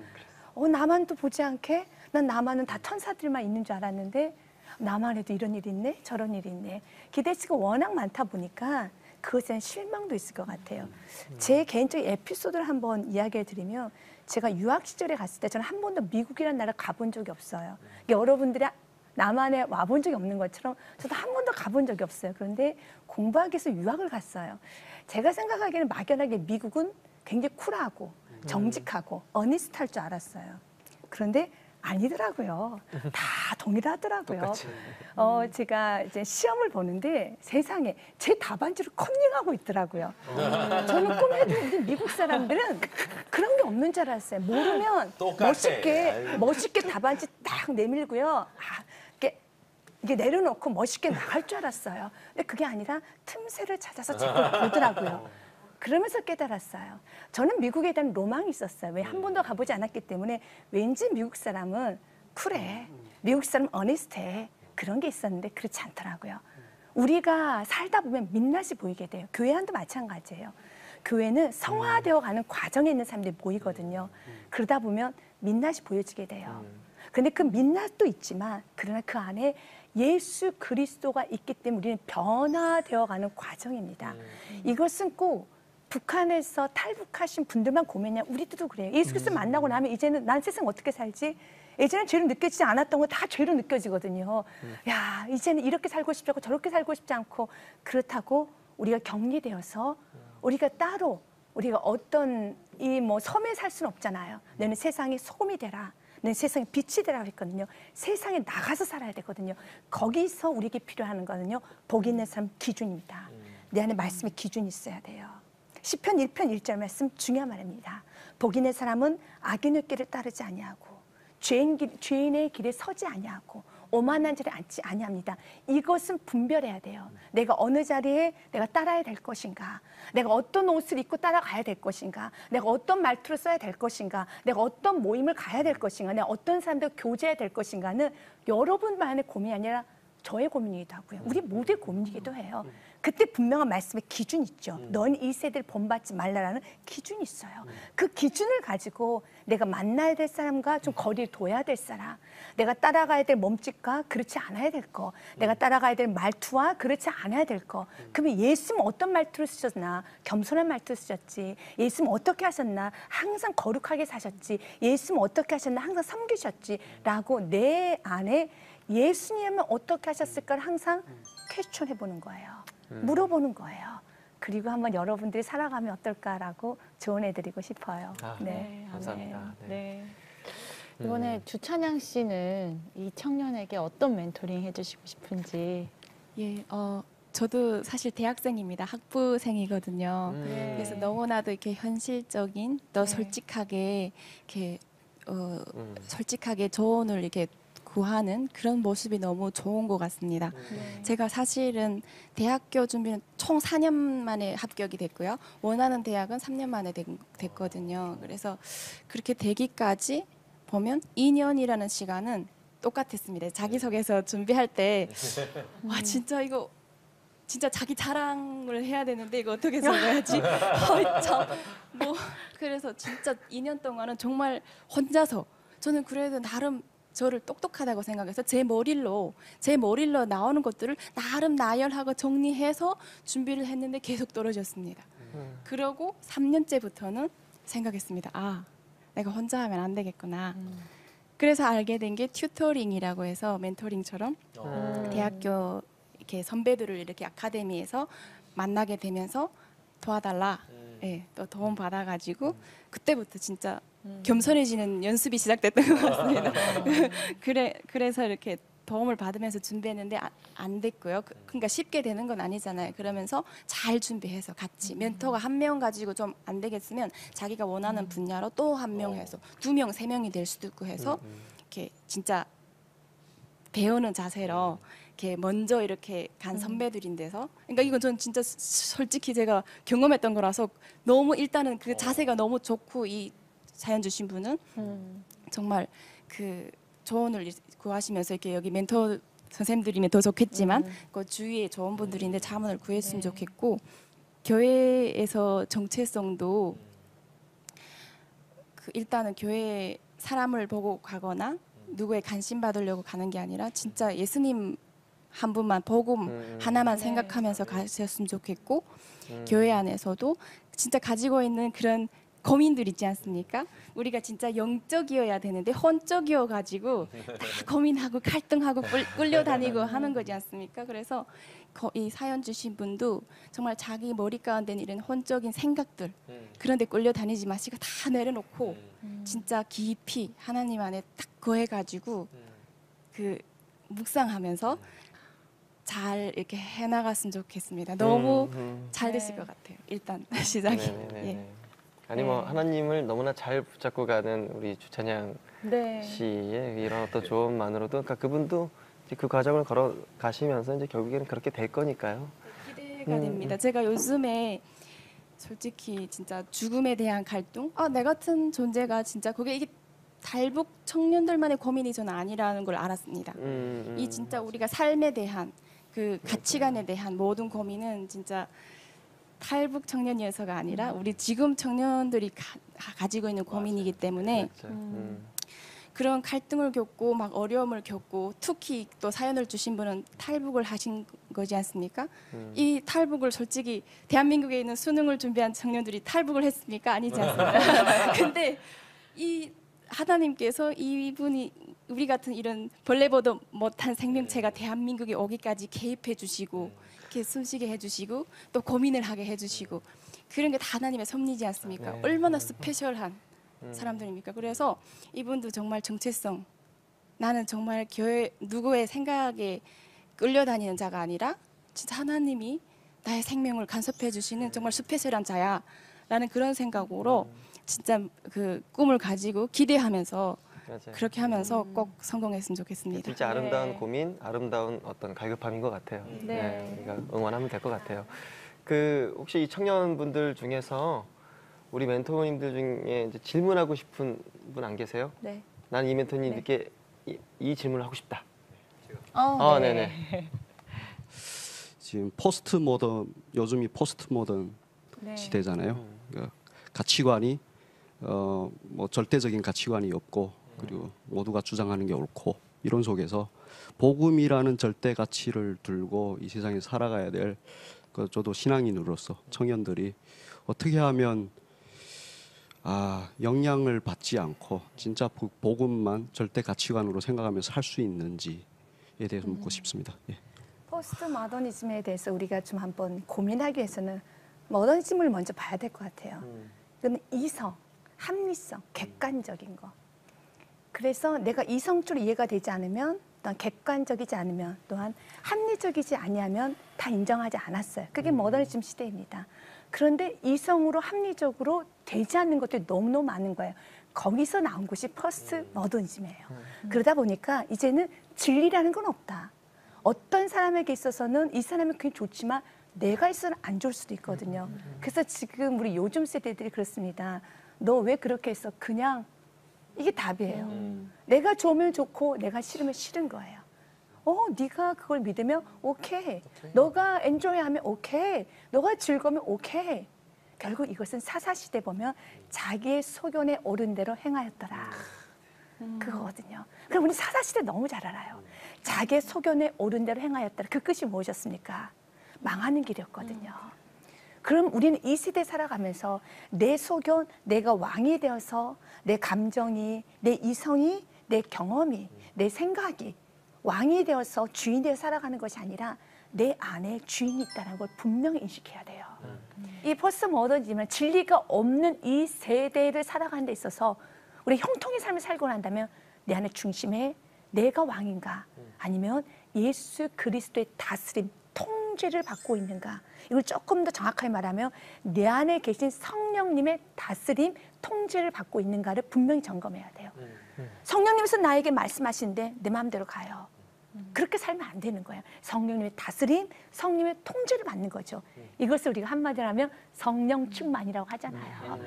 남한도 보지 않게 난 남한은 다 천사들만 있는 줄 알았는데 남한에도 이런 일이 있네 저런 일이 있네. 기대치가 워낙 많다 보니까 그것에 대한 실망도 있을 것 같아요. 제 개인적인 에피소드를 한번 이야기해 드리면 제가 유학 시절에 갔을 때 저는 한 번도 미국이라는 나라를 가본 적이 없어요. 여러분들이 남한에 와본 적이 없는 것처럼 저도 한 번도 가본 적이 없어요. 그런데 공부하기 위해서 유학을 갔어요. 제가 생각하기에는 막연하게 미국은 굉장히 쿨하고 정직하고 어니스트할 줄 알았어요. 그런데 아니더라고요. 다 동일하더라고요. 제가 이제 시험을 보는데 세상에 제 답안지를 컨닝하고 있더라고요. 저는 꿈에도 우리 미국 사람들은 그런 게 없는 줄 알았어요. 모르면 똑같아. 멋있게 답안지 딱 내밀고요. 이게 내려놓고 멋있게 나갈 줄 알았어요. 근데 그게 아니라 틈새를 찾아서 자꾸 보더라고요. 그러면서 깨달았어요. 저는 미국에 대한 로망이 있었어요. 왜 한 번도 가보지 않았기 때문에 왠지 미국 사람은 쿨해. 미국 사람은 어니스트해. 그런 게 있었는데 그렇지 않더라고요. 우리가 살다 보면 민낯이 보이게 돼요. 교회 안도 마찬가지예요. 교회는 성화되어가는 과정에 있는 사람들이 모이거든요. 그러다 보면 민낯이 보여지게 돼요. 그런데 그 민낯도 있지만 그러나 그 안에 예수 그리스도가 있기 때문에 우리는 변화되어가는 과정입니다. 이것은 꼭 북한에서 탈북하신 분들만 고민이야. 우리들도 그래요. 예수 그리스도 만나고 나면 이제는 난 세상 어떻게 살지? 예전엔 죄로 느껴지지 않았던 거 다 죄로 느껴지거든요. 야, 이제는 이렇게 살고 싶지 않고 저렇게 살고 싶지 않고 그렇다고 우리가 격리되어서 우리가 따로 우리가 어떤 이 뭐 섬에 살 수는 없잖아요. 너는 세상에 소금이 되라. 너는 세상에 빛이 되라고 했거든요. 세상에 나가서 살아야 되거든요. 거기서 우리에게 필요한 거는요. 복 있는 사람 기준입니다. 내 안에 말씀의 기준이 있어야 돼요. 시편 1편 1절 말씀 중요한 말입니다. 복 있는 사람은 악인의 길을 따르지 아니하고 죄인의 길에 서지 아니하고 오만한 자리에 앉지 아니합니다. 이것은 분별해야 돼요. 내가 어느 자리에 내가 따라야 될 것인가, 내가 어떤 옷을 입고 따라가야 될 것인가, 내가 어떤 말투를 써야 될 것인가, 내가 어떤 모임을 가야 될 것인가, 내가 어떤 사람들과 교제해야 될 것인가는 여러분만의 고민이 아니라 저의 고민이기도 하고요. 우리 모두의 고민이기도 해요. 그때 분명한 말씀의 기준이 있죠. 넌 이 세대를 본받지 말라라는 기준이 있어요. 그 기준을 가지고 내가 만나야 될 사람과 좀 거리를 둬야 될 사람, 내가 따라가야 될 몸짓과 그렇지 않아야 될 거, 내가 따라가야 될 말투와 그렇지 않아야 될 거. 그러면 예수님은 어떤 말투를 쓰셨나? 겸손한 말투를 쓰셨지. 예수님은 어떻게 하셨나? 항상 거룩하게 사셨지. 예수님은 어떻게 하셨나? 항상 섬기셨지. 라고 내 안에 예수님은 어떻게 하셨을까를 항상 퀘스천 해보는 거예요. 물어보는 거예요. 그리고 한번 여러분들이 살아가면 어떨까라고 조언해드리고 싶어요. 네, 감사합니다. 네. 이번에 주찬양 씨는 이 청년에게 어떤 멘토링 해주시고 싶은지. 예, 저도 사실 대학생입니다. 학부생이거든요. 그래서 너무나도 이렇게 현실적인, 또 솔직하게 이렇게 솔직하게 조언을 이렇게 구하는 그런 모습이 너무 좋은 것 같습니다. 제가 사실은 대학교 준비는 총 4년 만에 합격이 됐고요. 원하는 대학은 3년 만에 됐거든요. 그래서 그렇게 되기까지 보면 2년이라는 시간은 똑같았습니다. 자기소개서 준비할 때 와 진짜 이거 진짜 자기 자랑을 해야 되는데 이거 어떻게 적어야지? 뭐 그래서 진짜 2년 동안은 정말 혼자서 저는 그래도 나름 저를 똑똑하다고 생각해서 제 머리로 나오는 것들을 나름 나열하고 정리해서 준비를 했는데 계속 떨어졌습니다. 그러고 3년째부터는 생각했습니다. 아, 내가 혼자 하면 안 되겠구나. 그래서 알게 된 게 튜터링이라고 해서 멘토링처럼 대학교 이렇게 선배들을 이렇게 아카데미에서 만나게 되면서 도와달라. 예, 또 도움 받아가지고 그때부터 진짜 겸손해지는 연습이 시작됐던 것 같습니다. 그래서 이렇게 도움을 받으면서 준비했는데 안 됐고요. 그러니까 쉽게 되는 건 아니잖아요. 그러면서 잘 준비해서 같이 멘토가 한 명 가지고 좀 안 되겠으면 자기가 원하는 분야로 또 한 명 해서 2명, 3명이 될 수도 있고 해서 이렇게 진짜 배우는 자세로 이렇게 먼저 이렇게 간 선배들인데서 그러니까 이건 전 진짜 솔직히 제가 경험했던 거라서 너무 일단은 그 자세가 너무 좋고 이 사연 주신 분은 정말 그 조언을 구하시면서 이렇게 여기 멘토 선생님들이면 더 좋겠지만 그 주위에 좋은 분들인데 자문을 구했으면 좋겠고 교회에서 정체성도 그 일단은 교회에 사람을 보고 가거나 누구에 관심 받으려고 가는 게 아니라 진짜 예수님 한 분만 복음 하나만 생각하면서 가셨으면 좋겠고 교회 안에서도 진짜 가지고 있는 그런 고민들 있지 않습니까? 우리가 진짜 영적이어야 되는데 혼적이어 가지고 다 고민하고 갈등하고 끌려다니고 하는 거지 않습니까? 그래서 이 사연 주신 분도 정말 자기 머리 가운데 이런 혼적인 생각들 그런 데 끌려다니지 마시고 다 내려놓고 진짜 깊이 하나님 안에 딱 거해 가지고 그 묵상하면서 잘 이렇게 해나갔으면 좋겠습니다. 너무 잘 되실 것 같아요. 일단 시작이. 예. 아니 뭐 하나님을 너무나 잘 붙잡고 가는 우리 주찬양 씨의 이런 어떤 조언만으로도 그러니까 그분도 이제 그 과정을 걸어 가시면서 이제 결국에는 그렇게 될 거니까요. 기대가 됩니다. 제가 요즘에 솔직히 진짜 죽음에 대한 갈등, 내 같은 존재가 진짜 이게 탈북 청년들만의 고민이 저는 아니라는 걸 알았습니다. 이 진짜 우리가 삶에 대한 그 가치관에 대한 모든 고민은 진짜 탈북 청년이어서가 아니라 우리 지금 청년들이 가지고 있는 고민이기 때문에 그런 갈등을 겪고 막 어려움을 겪고 특히 또 사연을 주신 분은 탈북을 하신 거지 않습니까? 이 탈북을 솔직히 대한민국에 있는 수능을 준비한 청년들이 탈북을 했습니까? 아니지 않습니까? 근데 이 하나님께서 이분이 우리 같은 이런 벌레보다 못한 생명체가 대한민국에 오기까지 개입해 주시고 이렇게 숨쉬게 해주시고 또 고민을 하게 해주시고 그런 게 다 하나님의 섭리지 않습니까? 얼마나 스페셜한 사람들입니까? 그래서 이분도 정말 정체성 나는 정말 교회 누구의 생각에 끌려다니는 자가 아니라 진짜 하나님이 나의 생명을 간섭해 주시는 정말 스페셜한 자야 라는 그런 생각으로 진짜 그 꿈을 가지고 기대하면서 그렇게 하면서 꼭 성공했으면 좋겠습니다. 진짜 아름다운 고민, 아름다운 어떤 갈급함인 것 같아요. 우리가 응원하면 될 것 같아요. 그 혹시 이 청년분들 중에서 우리 멘토님들 중에 이제 질문하고 싶은 분 안 계세요? 네. 나는 이 멘토님께 이 질문을 하고 싶다. 네네. 지금 포스트 모던 요즘이 포스트 모던 시대잖아요. 그러니까 가치관이 뭐 절대적인 가치관이 없고 그리고 모두가 주장하는 게 옳고 이런 속에서 복음이라는 절대 가치를 들고 이 세상에 살아가야 될 저도 신앙인으로서 청년들이 어떻게 하면 영향을 받지 않고 진짜 복음만 절대 가치관으로 생각하면서 살 수 있는지에 대해서 묻고 싶습니다. 예. 포스트 모더니즘에 대해서 우리가 좀 한번 고민하기 위해서는 모더니즘을 먼저 봐야 될 것 같아요. 그건 이성, 합리성, 객관적인 거. 그래서 내가 이성적으로 이해가 되지 않으면 또한 객관적이지 않으면 또한 합리적이지 아니하면 다 인정하지 않았어요. 그게 모더니즘 시대입니다. 그런데 이성으로 합리적으로 되지 않는 것들이 너무너무 많은 거예요. 거기서 나온 것이 포스트 모더니즘이에요. 그러다 보니까 이제는 진리라는 건 없다. 어떤 사람에게 있어서는 이 사람이 그게 좋지만 내가 있어서는 안 좋을 수도 있거든요. 그래서 지금 우리 요즘 세대들이 그렇습니다. 너 왜 그렇게 했어? 그냥 이게 답이에요. 내가 좋으면 좋고 내가 싫으면 싫은 거예요. 네가 그걸 믿으면 오케이. 너가 엔조이하면 오케이. 너가 즐거우면 오케이. 결국 이것은 사사시대 보면 자기의 소견에 옳은 대로 행하였더라. 그거거든요. 그럼 우리 사사시대 너무 잘 알아요. 자기의 소견에 옳은 대로 행하였더라. 그 끝이 무엇이었습니까? 망하는 길이었거든요. 그럼 우리는 이 시대 살아가면서 내 소견, 내가 왕이 되어서 내 감정이, 내 이성이, 내 경험이, 내 생각이 왕이 되어서 주인이 되어 살아가는 것이 아니라 내 안에 주인이 있다는 걸 분명히 인식해야 돼요. 이 포스트 모더니즘은 진리가 없는 이 세대를 살아가는 데 있어서 우리 형통의 삶을 살고 난다면 내 안에 중심에 내가 왕인가 아니면 예수 그리스도의 다스림, 통제를 받고 있는가. 이걸 조금 더 정확하게 말하면 내 안에 계신 성령님의 다스림, 통제를 받고 있는가를 분명히 점검해야 돼요. 성령님께서 나에게 말씀하시는데 내 마음대로 가요. 그렇게 살면 안 되는 거예요. 성령님의 다스림, 성령님의 통제를 받는 거죠. 이것을 우리가 한마디로 하면 성령 충만이라고 하잖아요.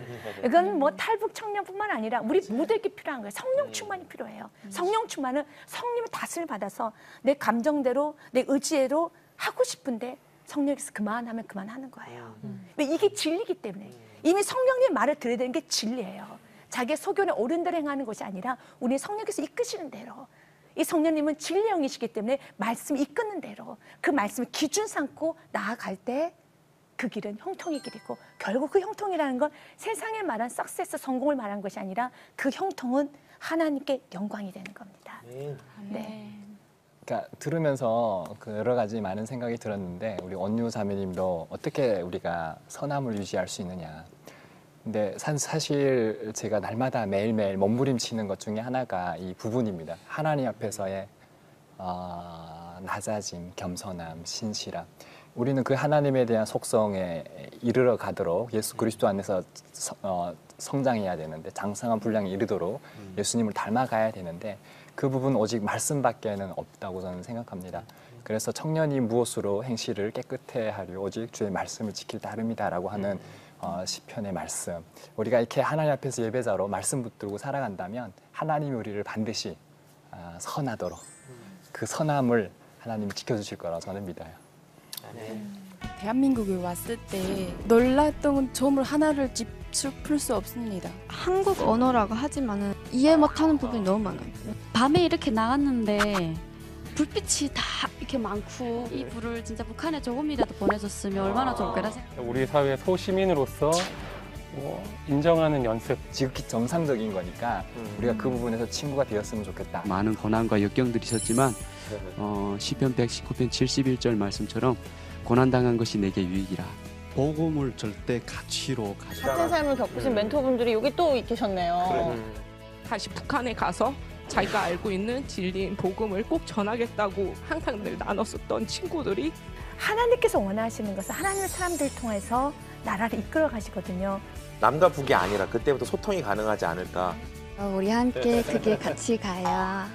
이건 뭐 탈북 청년뿐만 아니라 우리 모두에게 필요한 거예요. 성령 충만이 필요해요. 성령 충만은 성령의 다스림을 받아서 내 감정대로, 내 의지대로 하고 싶은데 성령께서 그만하면 그만하는 거예요. 이게 진리이기 때문에 이미 성령님의 말을 들어야 되는 게 진리예요. 자기의 소견에 옳은 대로 행하는 것이 아니라 우리 성령께서 이끄시는 대로. 이 성령님은 진리의 영이시기 때문에 말씀을 이끄는 대로 그 말씀을 기준 삼고 나아갈 때 그 길은 형통의 길이고 결국 그 형통이라는 건 세상에 말한 석세스, 성공을 말한 것이 아니라 그 형통은 하나님께 영광이 되는 겁니다. 네. 그러니까 들으면서 그 여러 가지 많은 생각이 들었는데 우리 원유 자매님도 어떻게 우리가 선함을 유지할 수 있느냐. 근데 사실 제가 날마다 매일매일 몸부림치는 것 중에 하나가 이 부분입니다. 하나님 앞에서의 낮아짐, 겸손함, 신실함. 우리는 그 하나님에 대한 속성에 이르러 가도록 예수 그리스도 안에서 성장해야 되는데 장성한 분량에 이르도록 예수님을 닮아가야 되는데 그 부분 오직 말씀밖에는 없다고 저는 생각합니다. 그래서 청년이 무엇으로 행실을 깨끗해 하려 오직 주의 말씀을 지킬 따름이다라고 하는 시편의 말씀. 우리가 이렇게 하나님 앞에서 예배자로 말씀 붙들고 살아간다면 하나님이 우리를 반드시 선하도록 그 선함을 하나님이 지켜주실 거라고 저는 믿어요. 대한민국에 왔을 때 놀랐던 점을 하나를 짚을 수 없습니다. 한국 언어라고 하지만은 이해 못하는 부분이 너무 많아요. 밤에 이렇게 나갔는데 불빛이 다 이렇게 많고 이 불을 진짜 북한에 조금이라도 보내줬으면 얼마나 좋을까 생각. 우리 사회 소시민으로서 인정하는 연습. 지극히 정상적인 거니까 우리가 그 부분에서 친구가 되었으면 좋겠다. 많은 고난과 역경들이 있었지만 시편 119편 71절 말씀처럼 고난당한 것이 내게 유익이라. 복음을 절대 가치로 가져. 같은 삶을 겪으신 멘토분들이 여기 또 계셨네요. 다시 북한에 가서 자기가 알고 있는 진리인 복음을 꼭 전하겠다고 항상 늘 나눴었던 친구들이 하나님께서 원하시는 것은 하나님의 사람들을 통해서 나라를 이끌어 가시거든요. 남과 북이 아니라 그때부터 소통이 가능하지 않을까. 우리 함께 그게 같이 가야